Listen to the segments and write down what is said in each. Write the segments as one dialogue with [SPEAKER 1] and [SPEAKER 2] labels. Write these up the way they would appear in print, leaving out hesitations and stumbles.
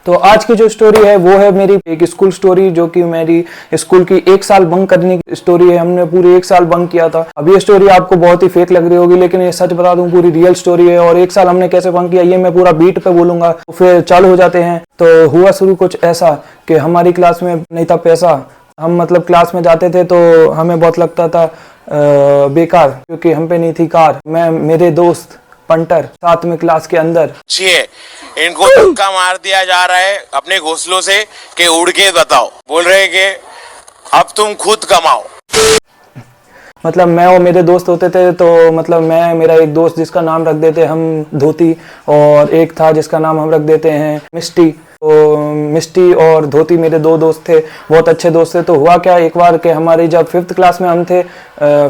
[SPEAKER 1] तो आज की जो स्टोरी है वो है मेरी एक स्कूल स्टोरी, जो कि मेरी स्कूल की 1 साल बंक करने की स्टोरी है। हमने पूरी 1 साल बंक किया था। अब ये स्टोरी आपको बहुत ही फेक लग रही होगी, लेकिन ये सच बता दूं पूरी रियल स्टोरी है। और 1 साल हमने कैसे बंक किया ये मैं पूरा बीट पे बोलूंगा, तो फिर चालू हो जाते हैं। तो हुआ शुरू कुछ ऐसा कि हमारी क्लास में नहीं था पैसा। हम मतलब क्लास में जाते थे तो हमें बहुत लगता था बेकार, क्योंकि हम पे नहीं थी कार। मैं, मेरे दोस्त पंटर साथ में क्लास के अंदर।
[SPEAKER 2] इनको धक्का मार दिया जा रहा है अपने घोंसलों से कि उड़ के बताओ, बोल रहे हैं कि अब तुम खुद कमाओ।
[SPEAKER 1] मतलब मैं और मेरे दोस्त होते थे, तो मतलब मैं, मेरा एक दोस्त जिसका नाम रख देते हम धोती, और एक था जिसका नाम हम रख देते हैं मिस्टी। तो मिस्टी और धोती मेरे दो दोस्त थे, बहुत अच्छे दोस्त थे। तो हुआ क्या एक बार कि हमारी जब 5th क्लास में हम थे,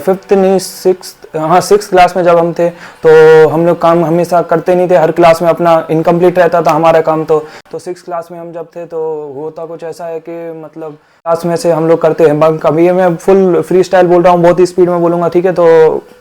[SPEAKER 1] 5th नहीं 6th क्लास में जब हम थे, तो हम लोग काम हमेशा करते नहीं थे, हर क्लास में अपना इनकम्प्लीट रहता था हमारा काम। तो 6th क्लास में हम जब थे तो होता कुछ ऐसा है कि मतलब क्लास में से हम लोग करते हैं बंक। अभी ये मैं फुल फ्री स्टाइल बोल रहा हूँ, बहुत ही स्पीड में बोलूंगा, ठीक है? तो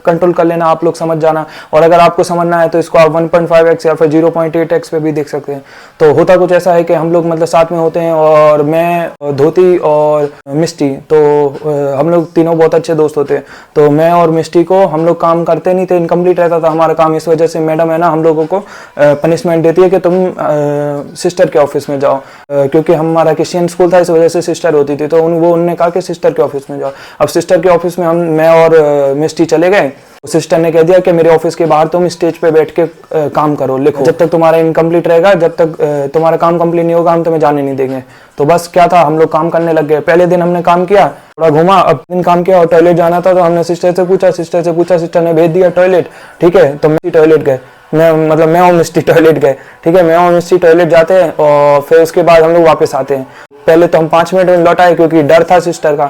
[SPEAKER 1] कंट्रोल कर लेना, आप लोग समझ जाना। और अगर आपको समझना है तो इसको आप 1.5x या फिर 0.8x पे भी देख सकते हैं। तो होता कुछ ऐसा है कि हम लोग मतलब साथ में होते हैं, और मैं, धोती और मिस्टी, तो हम लोग तीनों बहुत अच्छे दोस्त होते हैं। तो मैं और मिस्टी को हम लोग काम करते नहीं थे, इनकम्प्लीट रहता था हमारा काम। इस वजह से मैडम है ना हम लोगों को पनिशमेंट देती है कि तुम सिस्टर के ऑफिस में जाओ, क्योंकि हमारा क्रिश्चियन स्कूल था, इस वजह से सिस्टर होती थी। तो उन्होंने कहा कि सिस्टर के ऑफिस में जाओ। अब सिस्टर के ऑफिस में मैं और मिस्टी चले गए। सिस्टर ने कह दिया कि मेरे ऑफिस के बाहर तुम स्टेज पे बैठ के काम करो, लिखो, जब तक तुम्हारा इनकम्प्लीट रहेगा, जब तक तुम्हारा काम कंप्लीट नहीं होगा हम तुम्हें जाने नहीं देंगे। तो बस क्या था, हम लोग काम करने लग गए। पहले दिन हमने काम किया, थोड़ा घूमा, अब दिन काम किया और टॉयलेट जाना था। तो हमने सिस्टर से पूछा, सिस्टर ने भेज दिया टॉयलेट, ठीक है? तो मैं टॉयलेट गए, मैं और मिस्टी टॉयलेट गए, ठीक है? मैं और मिस्टी टॉयलेट जाते हैं और फिर उसके बाद हम लोग वापस आते हैं। पहले तो हम 5 मिनट में लौट आए, क्योंकि डर था सिस्टर का।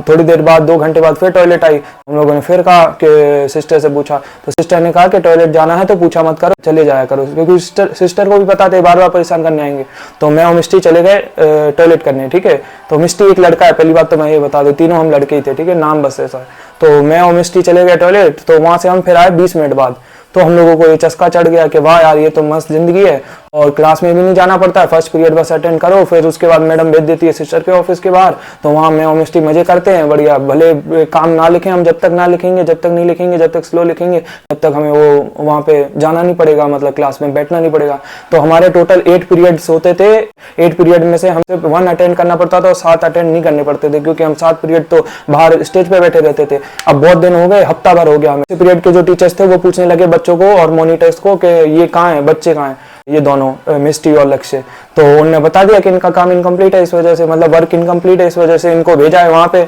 [SPEAKER 1] थोड़ी देर बाद, 2 घंटे बाद फिर टॉयलेट आई। हम लोगों ने फिर कहा कि सिस्टर से पूछा, तो सिस्टर ने कहा कि टॉयलेट जाना है तो पूछा मत करो, चले जाया करो, क्योंकि सिस्टर को भी पता था बार बार परेशान करने आएंगे। तो मैं और मिस्टी चले गए टॉयलेट करने, ठीक है? तो मिस्टी एक लड़का है, पहली बात तो मैं ये बता दूं, तीनों हम लड़के ही थे, ठीक है? नाम बस ऐसा है। तो मैं और मिस्टी चले गए टॉयलेट। तो वहां से हम फिर आए 20 मिनट बाद। तो हम लोगों को ये चस्का चढ़ गया कि वाह यार, ये तो मस्त जिंदगी है, और क्लास में भी नहीं जाना पड़ता है, फर्स्ट पीरियड बस अटेंड करो, फिर उसके बाद मैडम भेज देती है सिस्टर के ऑफिस के बाहर। तो वहाँ मैं और मिस्टी मजे करते हैं बढ़िया। भले काम ना लिखें हम, जब तक ना लिखेंगे, जब तक नहीं लिखेंगे, जब तक स्लो लिखेंगे, तब तक हमें वो वहाँ पे जाना नहीं पड़ेगा, मतलब क्लास में बैठना नहीं पड़ेगा। तो हमारे टोटल 8 पीरियड्स होते थे। 8 पीरियड में से हमसे 1 अटेंड करना पड़ता था और 7 अटेंड नहीं करने पड़ते थे, क्योंकि हम 7 पीरियड तो बाहर स्टेज पे बैठे रहते थे। अब बहुत दिन हो गए, हफ्ता भर हो गया हमें। पीरियड के जो टीचर्स थे वो पूछने लगे बच्चों को और मॉनिटर्स को कि ये कहाँ है, बच्चे कहाँ हैं, ये दोनों मिस्टी और लक्ष्य। तो उन्होंने बता दिया कि इनका काम इनकम्प्लीट है, इस वजह से, मतलब वर्क इनकम्प्लीट है, इस वजह से इनको भेजा है वहाँ पे,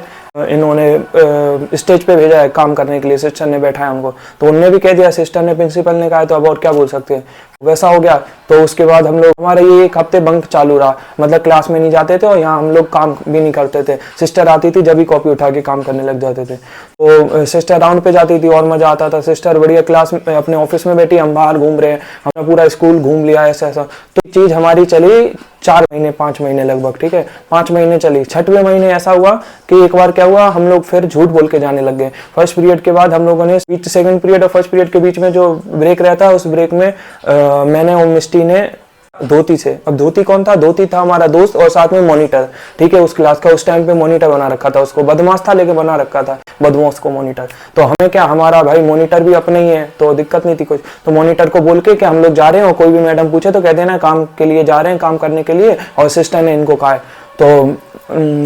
[SPEAKER 1] इन्होंने स्टेज पे भेजा है काम करने के लिए। सिस्टर ने बैठा है उनको, तो उन्होंने भी कह दिया, सिस्टर ने, प्रिंसिपल ने कहा, तो अब और क्या बोल सकते हैं, वैसा हो गया। तो उसके बाद हम लोग, हमारा ये 1 हफ्ते बंक चालू रहा, मतलब क्लास में नहीं जाते थे और यहाँ हम लोग काम भी नहीं करते थे। सिस्टर आती थी जब भी कॉपी उठा के काम करने लग जाते थे। तो सिस्टर राउंड पे जाती थी और मजा आता था। सिस्टर बढ़िया क्लास में अपने ऑफिस में बैठी, हम बाहर घूम रहे हैं, हमने पूरा स्कूल घूम लिया, ऐसा। तो चीज हमारी चली 4 महीने 5 महीने लगभग, ठीक है? 5 महीने चली। 6वें महीने ऐसा हुआ कि एक बार क्या हुआ, हम लोग फिर झूठ बोल के जाने लग गए। फर्स्ट पीरियड के बाद हम लोगों ने, सेकंड पीरियड और फर्स्ट पीरियड के बीच में जो ब्रेक रहता है, उस ब्रेक में मैंने और मिस्टी ने धोती से, अब धोती कौन था, धोती था हमारा दोस्त और साथ में मॉनिटर, ठीक है? उस क्लास का उस टाइम पे मॉनिटर बना रखा था, उसको बदमाश था लेके बना रखा था बदमाश को मॉनिटर। तो हमें क्या, हमारा भाई मॉनिटर भी अपने ही है, तो दिक्कत नहीं थी कुछ। तो मॉनिटर को बोल के कि हम लोग जा रहे हैं, और कोई भी मैडम पूछे तो कह देना काम के लिए जा रहे हैं, काम करने के लिए, और सिस्टर ने इनको कहा है। तो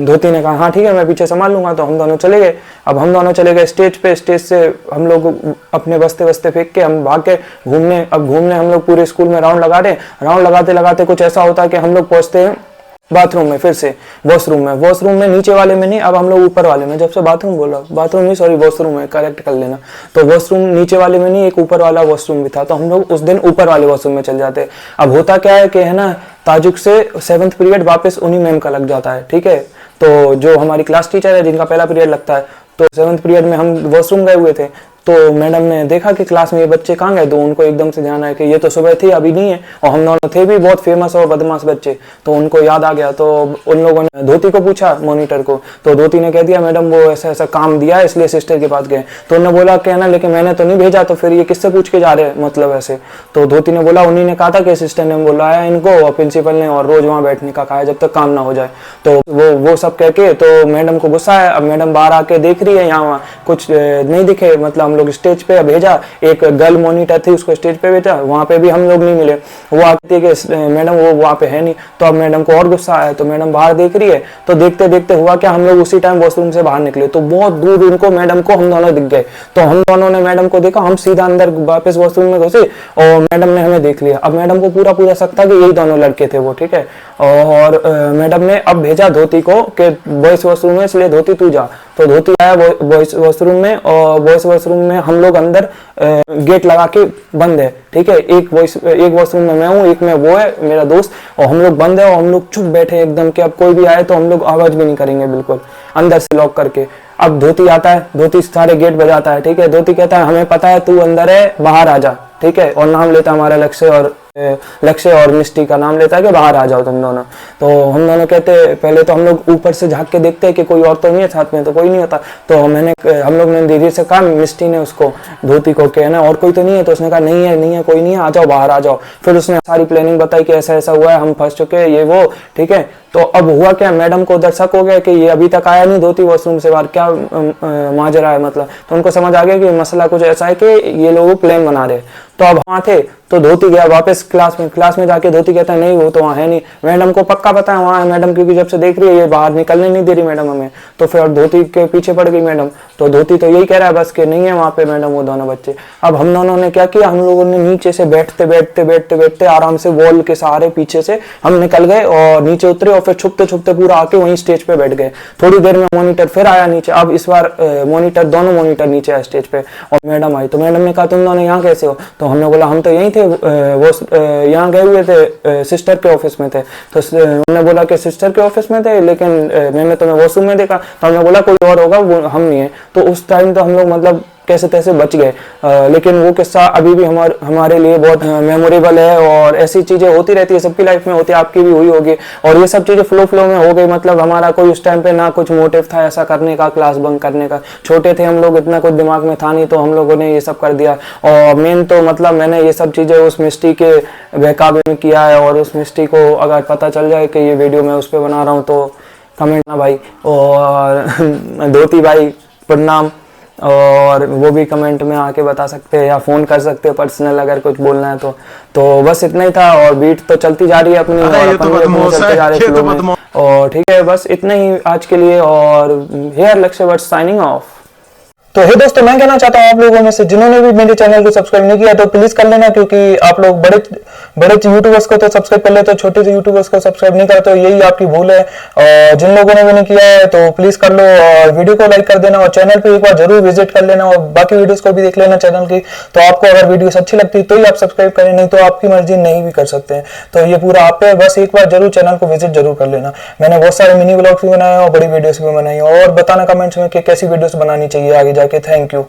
[SPEAKER 1] धोती ने कहा हाँ ठीक है, मैं पीछे संभाल लूंगा। तो हम दोनों चले गए। अब हम दोनों चले गए स्टेज पे, स्टेज से हम लोग अपने बस्ते बस्ते फेंक के हम भाग के घूमने। अब घूमने हम लोग पूरे स्कूल में राउंड लगा रहे। राउंड लगाते लगाते कुछ ऐसा होता है कि हम लोग पहुंचते हैं बाथरूम में, फिर से वॉशरूम में नीचे वाले में नहीं, अब हम लोग ऊपर वाले में। जब से बाथरूम बोला, बाथरूम नहीं सॉरी वॉशरूम में, करेक्ट कर लेना। तो वॉशरूम नीचे वाले में नहीं, एक ऊपर वाला वॉशरूम भी था। तो हम लोग उस दिन ऊपर वाले वॉशरूम में चल जाते। अब होता क्या है कि है ना, ताजुक से 7th पीरियड वापस उन्हीं मैम का लग जाता है, ठीक है? तो जो हमारी क्लास टीचर है, जिनका पहला पीरियड लगता है, तो 7th पीरियड में हम वॉशरूम गए हुए थे। तो मैडम ने देखा कि क्लास में ये बच्चे कहाँ गए, तो उनको एकदम से ध्यान आया कि ये तो सुबह थे अभी नहीं है, और हम दोनों थे भी बहुत फेमस और बदमाश बच्चे, तो उनको याद आ गया। तो उन लोगों ने धोती को पूछा मॉनिटर को, तो धोती ने कह दिया मैडम वो ऐसा ऐसा काम दिया है इसलिए सिस्टर के पास गए। तो उन्होंने बोला कहना लेकिन मैंने तो नहीं भेजा, तो फिर ये किससे पूछ के जा रहे हैं मतलब ऐसे। तो धोती ने बोला उन्हीं ने कहा था कि सिस्टर ने बोला है इनको और प्रिंसिपल ने, और रोज वहाँ बैठने का कहा है जब तक काम ना हो जाए। तो वो सब कह के तो मैडम को गुस्सा है। अब मैडम बाहर आके देख रही है, यहाँ कुछ नहीं दिखे, मतलब हम लोग स्टेज पे भेजा, एक गर्ल मॉनिटर थी उसको स्टेज पे भेजा, वहाँ पे भी हम लोग नहीं मिले। वो आती है कि मैडम वो वहाँ पे है नहीं। तो अब मैडम को और गुस्सा आया, तो मैडम बाहर देख रही है। तो देखते देखते हुआ क्या, हम लोग उसी टाइम वॉशरूम से बाहर निकले, तो बहुत दूर उनको मैडम को हम दोनों दिख गए। तो हम दोनों ने मैडम को देखा, हम सीधा अंदर वापस वॉशरूम में घुसे और मैडम ने हमें देख लिया। अब मैडम को पूरा शक था कि यही दोनों लड़के थे वो, ठीक है। और मैडम ने अब भेजा धोती को कि बॉयज वॉशरूम में, इसलिए धोती तू जा। तो धोती आया बॉयज वॉशरूम में, और बॉयज वॉशरूम में हम लोग अंदर गेट लगा के बंद है, ठीक है। एक वॉशरूम में मैं हूँ, एक में वो है मेरा दोस्त, और हम लोग बंद है और हम लोग चुप बैठे एकदम कि अब कोई भी आए तो हम लोग आवाज भी नहीं करेंगे, बिल्कुल अंदर से लॉक करके। अब धोती आता है, धोती सारे गेट बजाता है, ठीक है। धोती कहता है हमें पता है तू अंदर है, बाहर आ जा, ठीक है। और नाम लेता हमारा लक्ष्य और मिस्टी का नाम लेता है कि बाहर आ जाओ तुम दोनों। तो हम दोनों कहते पहले तो हम लोग ऊपर से झांक के देखते हैं कि कोई और तो नहीं है साथ में, तो कोई नहीं होता। तो हम लोग ने धीरे से कहा, मिस्टी ने उसको धोती को कहना और कोई तो नहीं है, तो उसने कहा नहीं है कोई नहीं है, आ जाओ बाहर आ जाओ। फिर उसने सारी प्लानिंग बताई कि ऐसा ऐसा हुआ है, हम फंस चुके हैं, ये वो, ठीक है। तो अब हुआ क्या, मैडम को उधर शक हो गया कि ये अभी तक आया नहीं धोती वॉशरूम से बाहर, क्या माजरा है मतलब। तो उनको समझ आ गया कि मसला कुछ ऐसा है कि ये लोग प्लान बना रहे। तो अब वहां थे, तो धोती गया वापस क्लास में जाके धोती कहता है नहीं वो तो वहां है नहीं। मैडम को पक्का पता है वहां है मैडम, क्योंकि जब से देख रही है ये बाहर निकलने नहीं दे रही मैडम हमें। तो फिर धोती के पीछे पड़ गई मैडम। तो धोती तो यही कह रहा है बस कि नहीं है वहां पे मैडम वो दोनों बच्चे। अब हम दोनों ने क्या किया, हम लोगों ने नीचे से बैठते आराम से वॉल के सहारे पीछे से हम निकल गए और नीचे उतरे, और फिर छुपते पूरा आके वहीं स्टेज पे बैठ गए। थोड़ी देर में मॉनिटर फिर आया नीचे। अब इस बार दोनों मॉनिटर नीचे आए स्टेज पे, और मैडम आई। तो मैडम ने कहा तुम दोनों यहाँ कैसे हो? तो हमने बोला हम तो यहीं थे, वो यहाँ गए हुए थे, सिस्टर के ऑफिस में थे। तो उन्होंने बोला कि सिस्टर के ऑफिस में थे, लेकिन मैंने तुम्हें वॉशरूम में देखा। तो हमने बोला कोई और होगा, वो हम नहीं है। तो उस टाइम तो हम लोग मतलब कैसे तैसे बच गए। लेकिन वो किस्सा अभी भी हमारे लिए बहुत मेमोरेबल है, और ऐसी चीजें होती रहती है, सबकी लाइफ में होती है, आपकी भी हुई होगी। और ये सब चीजें फ्लो में हो गई, मतलब हमारा कोई उस टाइम पे ना कुछ मोटिव था ऐसा करने का, क्लास बंक करने का। छोटे थे हम लोग, इतना कुछ दिमाग में था नहीं, तो हम लोगों ने ये सब कर दिया। और मेन तो मतलब मैंने ये सब चीजें उस मिस्टी के बहकावे में किया है, और उस मिस्टी को अगर पता चल जाए कि ये वीडियो मैं उस पर बना रहा हूँ तो कमेंट ना भाई। और धोती भाई प्रणाम, और वो भी कमेंट में आके बता सकते हैं या फोन कर सकते हैं पर्सनल अगर कुछ बोलना है तो बस इतना ही था। और बीट तो चलती जा रही है अपनी, और अपन भी अपने चलते जा रहे हैं फ्लो में। और ठीक है, बस इतना ही आज के लिए। और हियर लक्ष्य बट साइनिंग ऑफ। तो हे दोस्तों, मैं कहना चाहता हूँ आप लोगों में से जिन्होंने भी मेरे चैनल को सब्सक्राइब नहीं किया तो प्लीज कर लेना, क्योंकि आप लोग बड़े यूट्यूबर्स को तो सब्सक्राइब कर लेते हो, छोटे से यूट्यूबर्स को सब्सक्राइब नहीं करते हो, यही आपकी भूल है। और जिन लोगों ने भी नहीं किया है तो प्लीज कर लो, और वीडियो को लाइक कर देना, और चैनल पे एक बार जरूर विजिट कर लेना, और बाकी वीडियोस को भी देख लेना चैनल की। तो आपको अगर वीडियोस अच्छी लगती है तो ही आप सब्सक्राइब करें, नहीं तो आपकी मर्जी नहीं भी कर सकते हैं। तो ये पूरा आप पे, बस एक बार जरूर चैनल को विजिट जरूर कर लेना। मैंने बहुत सारे मिनी व्लॉग्स भी बनाए और बड़ी वीडियोस भी बनाई, और बताना कमेंट्स में कि कैसी वीडियोस बनानी चाहिए आगे जाके। Thank you.